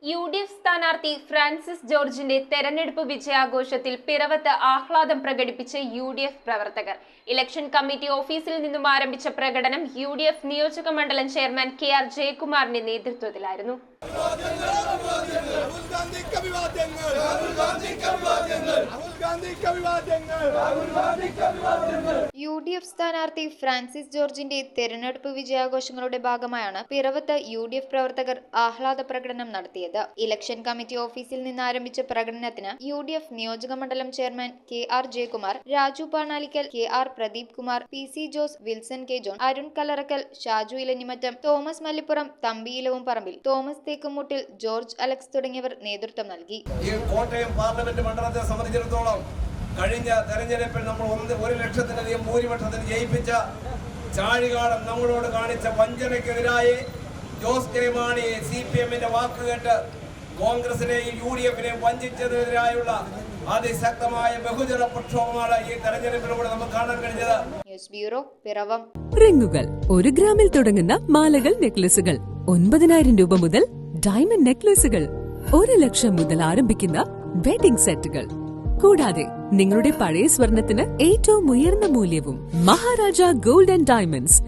UDF സ്ഥാനാർത്ഥി Francis ജോർജിന്റെ തെരഞ്ഞെടുപ്പ് വിജയാഘോഷത്തിൽ പിറവത്ത് ആഹ്ലാദം പ്രകടിപ്പിച്ച് യു.ഡി.എഫ് പ്രവർത്തകർ. ഇലക്ഷൻ കമ്മിറ്റി ഓഫീസിൽ നിന്നും ആരംഭിച്ച പ്രകടനം യു.ഡി.എഫ് നിയോജക മണ്ഡലം ചെയർമാൻ കെ.ആർ. ജയകുമാറിന്റെ നേതൃത്വത്തിലായിരുന്നു. യു.ഡി.എഫ് സ്ഥാനാർത്ഥി ഫ്രാൻസിസ് ജോർജിന്റെ തെരഞ്ഞെടുപ്പ് വിജയാഘോഷങ്ങളുടെ ഭാഗമായാണ് പിറവത്ത് യു.ഡി.എഫ് പ്രവർത്തകർ ആഹ്ലാദ പ്രകടനം നടത്തിയത്. ഇലക്ഷൻ കമ്മിറ്റി ഓഫീസിൽ നിന്ന് ആരംഭിച്ച പ്രകടനത്തിന് യു.ഡി.എഫ് നിയോജക മണ്ഡലം chairman K R. Jayakumar, Raju Panalikkal, K R. Pradeep Kumar, P C. Jose, Wilson K. John, Arun Kalarakkal, Shaju Elanjimattam, Thomas Mallippuram, Thampi Elavumparambil, Thomas Thekkumuttil, George Alex തുടങ്ങിയവർ നേതൃത്വം നൽകി. കോട്ടയം പാർലമെന്റ് മണ്ഡലത്തെ സംബന്ധിച്ചിടത്തോളം കഴിഞ്ഞ തെരഞ്ഞെടുപ്പിൽ നമ്മൾ 1 ലക്ഷത്തിലധികം ഭൂരിപക്ഷത്തിന് ജയിപ്പിച്ച ചാഴികാടൻ നമ്മളോട് കാണിച്ച വഞ്ചനയ്ക്കെതിരായി ജോസ് കെ മാണി CPM-ന്റെ വാക്കുകേട്ട് കോൺഗ്രസിനെയും UDF-നെയും വഞ്ചിച്ചതിനെതിരായുള്ള അതിശക്തമായ ബഹുജന പ്രക്ഷോഭമാണ് ഈ തെരഞ്ഞെടുപ്പിലൂടെ നമുക്ക് കാണാൻ കഴിഞ്ഞത്. News bureau, Piravom. റിങ്ങുകൾ 1 ഗ്രാമിൽ തുടങ്ങുന്ന മാലകൾ, നെക്ലസുകൾ 9,000 രൂപ മുതൽ ഡയമണ്ട് നെക്ലസുകൾ 1 ലക്ഷം മുതൽ ആരംഭിക്കുന്ന വെഡിംഗ് സെറ്റുകൾ, കൂടാതെ നിങ്ങളുടെ പഴയ സ്വർണത്തിന് ഏറ്റവും ഉയർന്ന മൂല്യവും. Maharaja gold and diamonds